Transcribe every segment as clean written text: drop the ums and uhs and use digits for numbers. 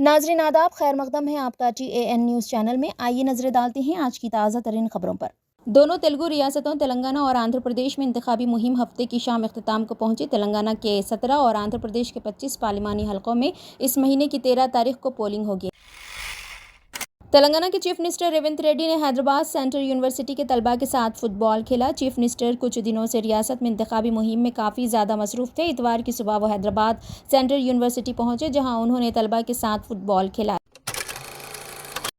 नाजरीन आदाब, खैर मकदम है आपका TAN न्यूज़ चैनल में। आइए नजरें डालते हैं आज की ताज़ा तरीन खबरों पर। दोनों तेलुगु रियासतों तेलंगाना और आंध्र प्रदेश में इंतखाबी मुहिम हफ्ते की शाम इख्तिताम को पहुंची। तेलंगाना के 17 और आंध्र प्रदेश के 25 पार्लिमानी हलकों में इस महीने की 13 तारीख को पोलिंग होगी। तेलंगाना के चीफ मिनिस्टर रेवंत रेड्डी ने हैदराबाद सेंट्रल यूनिवर्सिटी के तलबा के साथ फुटबॉल खेला। चीफ मिनिस्टर कुछ दिनों से रियासत में इंतखाबी मुहिम में काफ़ी ज़्यादा मसरूफ़ थे। इतवार की सुबह वो हैदराबाद सेंट्रल यूनिवर्सिटी पहुंचे, जहां उन्होंने तलबा के साथ फुटबॉल खेला।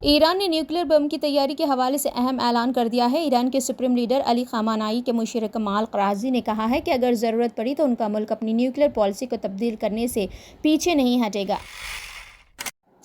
ईरान ने न्यूक्लियर बम की तैयारी के हवाले से अहम ऐलान कर दिया है। ईरान के सुप्रीम लीडर अली खामानाई के मुशीर कमाल क़राज़ी ने कहा है कि अगर ज़रूरत पड़ी तो उनका मुल्क अपनी न्यूक्लियर पॉलिसी को तब्दील करने से पीछे नहीं हटेगा।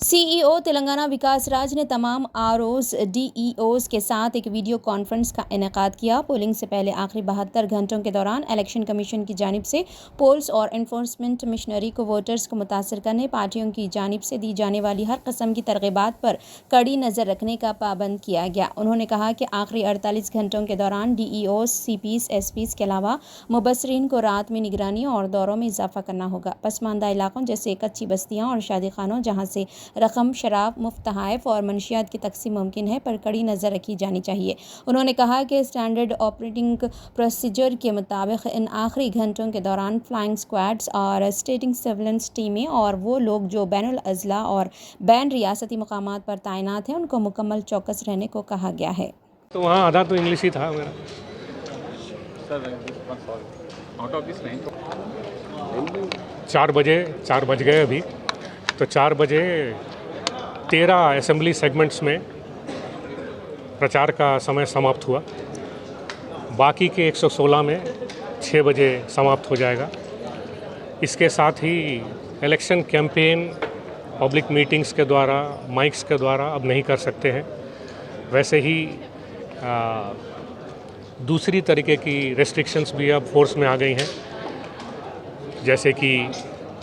CEO तेलंगाना विकास राज ने तमाम ROs DEOs के साथ एक वीडियो कॉन्फ्रेंस का इनेकाद किया। पोलिंग से पहले आखिरी 72 घंटों के दौरान इलेक्शन कमीशन की जानिब से पोल्स और इन्फोर्समेंट मिशनरी को वोटर्स को मुतासर करने, पार्टियों की जानिब से दी जाने वाली हर किस्म की तरगीबात पर कड़ी नज़र रखने का पाबंद किया गया। उन्होंने कहा कि आखिरी 48 घंटों के दौरान DEOs, CPs, SPs के अलावा मुबसरीन को रात में निगरानी और दौरों में इजाफा करना होगा। पसमानदा इलाकों जैसे कच्ची बस्तियाँ और शादी खानों जहाँ से रकम, शराब, मुफ्त तहाइफ और मनशियात की तकसीम मुमकिन है, पर कड़ी नज़र रखी जानी चाहिए। उन्होंने कहा कि स्टैंडर्ड ऑपरेटिंग प्रोसीजर के मुताबिक इन आखिरी घंटों के दौरान फ्लाइंग स्क्वाड्स और स्टेटिंग सर्विलेंस टीमें और वो लोग जो बैनुल अज़ला और बैन रियासती मकामात पर तैनात हैं, उनको मुकम्मल चौकस रहने को कहा गया है। तो वहाँ आधा तो इंग्लिश ही था मेरा। आउट ऑफ दिस 4 बज गए अभी। तो 4 बजे 13 असेंबली सेगमेंट्स में प्रचार का समय समाप्त हुआ। बाकी के 116 में 6 बजे समाप्त हो जाएगा। इसके साथ ही इलेक्शन कैंपेन पब्लिक मीटिंग्स के द्वारा, माइक्स के द्वारा अब नहीं कर सकते हैं। वैसे ही दूसरी तरीके की रेस्ट्रिक्शंस भी अब फोर्स में आ गई हैं, जैसे कि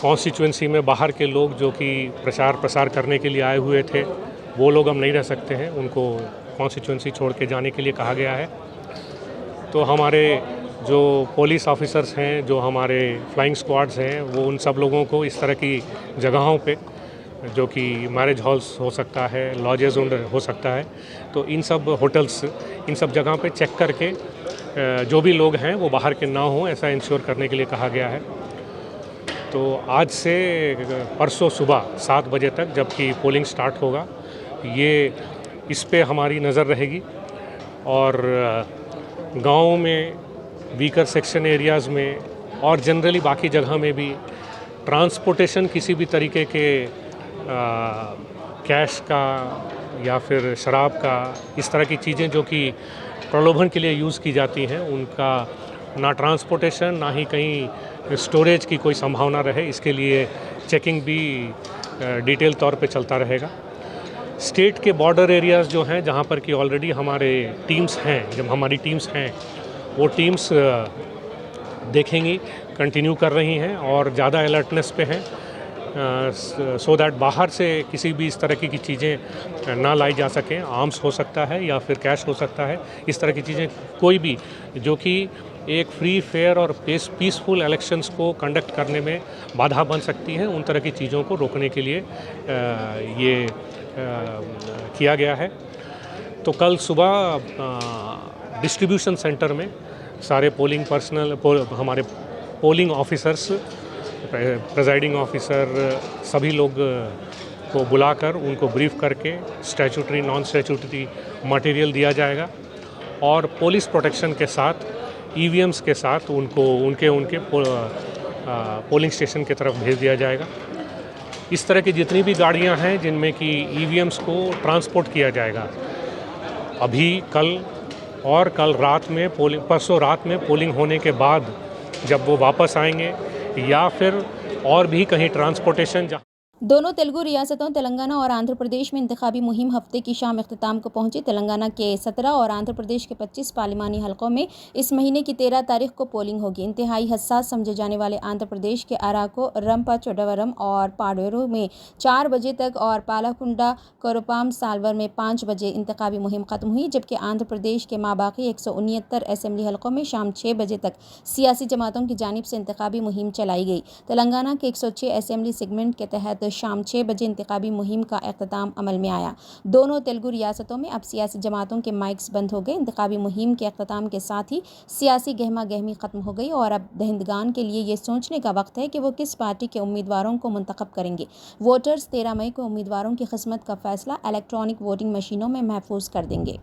कॉन्स्टिट्यूंसी में बाहर के लोग जो कि प्रचार प्रसार करने के लिए आए हुए थे, वो लोग अब नहीं रह सकते हैं, उनको कॉन्स्टिट्यूंसी छोड़ के जाने के लिए कहा गया है। तो हमारे जो पुलिस ऑफिसर्स हैं, जो हमारे फ्लाइंग स्क्वाड्स हैं, वो उन सब लोगों को इस तरह की जगहों पे, जो कि मैरिज हॉल्स हो सकता है, लॉजेस हो सकता है, तो इन सब होटल्स, इन सब जगहों पे चेक करके जो भी लोग हैं वो बाहर के ना हों, ऐसा इंश्योर करने के लिए कहा गया है। तो आज से परसों सुबह 7 बजे तक जबकि पोलिंग स्टार्ट होगा, ये इस पे हमारी नज़र रहेगी। और गाँव में, वीकर सेक्शन एरियाज़ में और जनरली बाकी जगह में भी ट्रांसपोर्टेशन किसी भी तरीके के कैश का या फिर शराब का, इस तरह की चीज़ें जो कि प्रलोभन के लिए यूज़ की जाती हैं, उनका ना ट्रांसपोर्टेशन ना ही कहीं स्टोरेज की कोई संभावना रहे, इसके लिए चेकिंग भी डिटेल तौर पे चलता रहेगा। स्टेट के बॉर्डर एरियाज़ जो हैं, जहाँ पर कि ऑलरेडी हमारे टीम्स हैं, जब हमारी टीम्स हैं वो टीम्स देखेंगी, कंटिन्यू कर रही हैं और ज़्यादा अलर्टनेस पे हैं, सो दैट बाहर से किसी भी इस तरह की चीज़ें ना लाई जा सकें। आर्म्स हो सकता है या फिर कैश हो सकता है, इस तरह की चीज़ें कोई भी जो कि एक फ्री, फेयर और पीसफुल इलेक्शंस को कंडक्ट करने में बाधा बन सकती हैं, उन तरह की चीज़ों को रोकने के लिए ये किया गया है। तो कल सुबह डिस्ट्रीब्यूशन सेंटर में सारे पोलिंग पर्सनल, हमारे पोलिंग ऑफिसर्स, प्रेजाइडिंग ऑफिसर, सभी लोग को बुलाकर उनको ब्रीफ करके स्टैट्यूटरी, नॉन स्टैट्यूटरी मटेरियल दिया जाएगा और पुलिस प्रोटेक्शन के साथ, EVMs के साथ उनको उनके पोलिंग स्टेशन की तरफ भेज दिया जाएगा। इस तरह की जितनी भी गाड़ियां हैं जिनमें कि EVMs को ट्रांसपोर्ट किया जाएगा, अभी कल और कल रात में परसों रात में पोलिंग होने के बाद जब वो वापस आएंगे या फिर और भी कहीं ट्रांसपोर्टेशन। दोनों तेलुगु रियासतों तेलंगाना और आंध्र प्रदेश में इंतखाबी मुहिम हफ्ते की शाम इख्तिताम को पहुंची। तेलंगाना के 17 और आंध्र प्रदेश के 25 पार्लिमानी हलकों में इस महीने की 13 तारीख को पोलिंग होगी। इंतहाई हसास समझे जाने वाले आंध्र प्रदेश के अराको, रंपचोडवरम और पाडेरू में 4 बजे तक और पालाकुंडा, कोरुपाम, सालवर में 5 बजे इंतखाबी मुहिम खत्म हुई, जबकि आंध्र प्रदेश के माबाकी 169 असेंबली हलकों में शाम 6 बजे तक सियासी जमातों की जानिब से इंतखाबी मुहिम चलाई गई। तेलंगाना के 106 असेंबली सेगमेंट के तहत वक्त शाम 6 बजे इंतखाबी मुहिम का अख्ताम अमल में आया। दोनों तेलुगु रियासतों में अब सियासी जमातों के माइक्स बंद हो गए। इंतखाबी मुहिम के अख्ताम के साथ ही सियासी गहमा गहमी खत्म हो गई और अब दहिंदगान के लिए ये सोचने का वक्त है कि वो किस पार्टी के उम्मीदवारों को मुंतखब करेंगे। वोटर्स 13 मई को उम्मीदवारों की किस्मत का फैसला इलेक्ट्रॉनिक वोटिंग मशीनों में महफूज कर देंगे।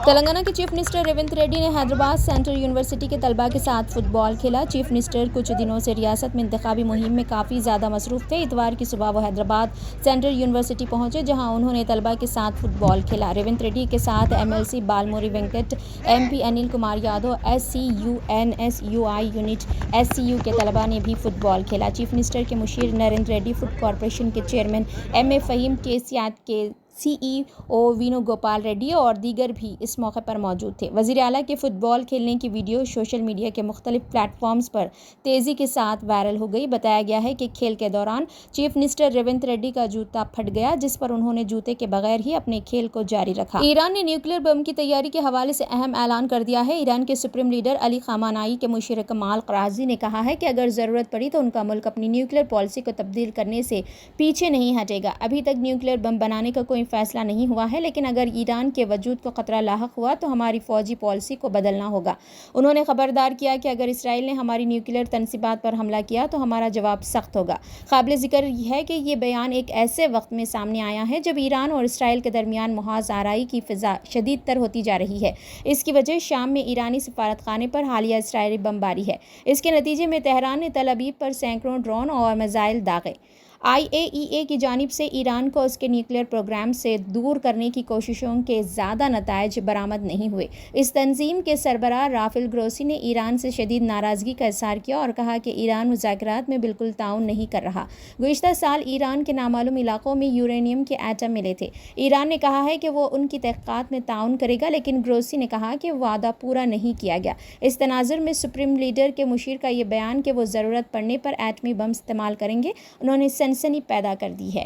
तेलंगाना के चीफ मिनिस्टर रेवंत रेड्डी ने हैदराबाद सेंट्रल यूनिवर्सिटी के तलबा के साथ फुटबॉल खेला। चीफ मिनिस्टर कुछ दिनों से रियासत में इंतखाबी मुहिम में काफ़ी ज़्यादा मसरूफ़ थे। इतवार की सुबह वो हैदराबाद सेंट्रल यूनिवर्सिटी पहुंचे, जहां उन्होंने तलबा के साथ फुटबॉल खेला। रेवंत रेड्डी के साथ MLC Balmoori Venkat, MP Anil Kumar Yadav, SCU NSUI unit SCU के तलबा ने भी फुटबॉल खेला। चीफ मिनिस्टर के मुशीर नरेंद्र रेड्डी, फूड कॉरपोरेशन के चेयरमैन MA फ़हीम, KCAT के CEO वेणुगोपाल रेड्डी और दीगर भी इस मौके पर मौजूद थे। वज़ीर आला के फुटबॉल खेलने की वीडियो सोशल मीडिया के मुख्तलिफ प्लेटफॉर्म्स पर तेज़ी के साथ वायरल हो गई। बताया गया है कि खेल के दौरान चीफ मिनिस्टर रेवंत रेड्डी का जूता फट गया, जिस पर उन्होंने जूते के बगैर ही अपने खेल को जारी रखा। ईरान ने न्यूक्लियर बम की तैयारी के हवाले से अहम ऐलान कर दिया है। ईरान के सुप्रीम लीडर अली खामेनेई के मुशीर कमाल क़राज़ी ने कहा है कि अगर ज़रूरत पड़ी तो उनका मुल्क अपनी न्यूक्लियर पॉलिसी को तब्दील करने से पीछे नहीं हटेगा। अभी तक न्यूक्लियर बम बनाने का कोई फैसला नहीं हुआ है, लेकिन अगर ईरान के वजूद को खतरा लाहक हुआ तो हमारी फौजी पॉलिसी को बदलना होगा। उन्होंने खबरदार किया कि अगर इसराइल ने हमारी न्यूक्लियर तनसीबात पर हमला किया तो हमारा जवाब सख्त होगा। काबिल ज़िक्र है कि ये बयान एक ऐसे वक्त में सामने आया है जब ईरान और इसराइल के दरमियान मुहाज़ आराई की फ़िज़ा शदीद तर होती जा रही है। इसकी वजह शाम में ईरानी सफारतखाने पर हालिया इसराइली बमबारी है। इसके नतीजे में तेहरान ने तल अबीब पर सैकड़ों ड्रोन और मिसाइल दागे। IAEA की जानिब से ईरान को उसके न्यूक्लियर प्रोग्राम से दूर करने की कोशिशों के ज़्यादा नताइज बरामद नहीं हुए। इस तंजीम के सरबराह राफेल ग्रोसी ने ईरान से शदीद नाराज़गी का इज़हार किया और कहा कि ईरान मुज़ाकरात में बिल्कुल ताउन नहीं कर रहा। गुज़िश्ता साल ईरान के नामालूम इलाकों में यूरेनियम के एटम मिले थे। ईरान ने कहा है कि वो उनकी तहक़ीक़ात में ताउन करेगा, लेकिन ग्रोसी ने कहा कि वादा पूरा नहीं किया गया। इस तनाज़ुर में सुप्रीम लीडर के मुशीर का ये बयान कि वो ज़रूरत पड़ने पर एटमी बम इस्तेमाल करेंगे, उन्होंने सनसनी पैदा कर दी है।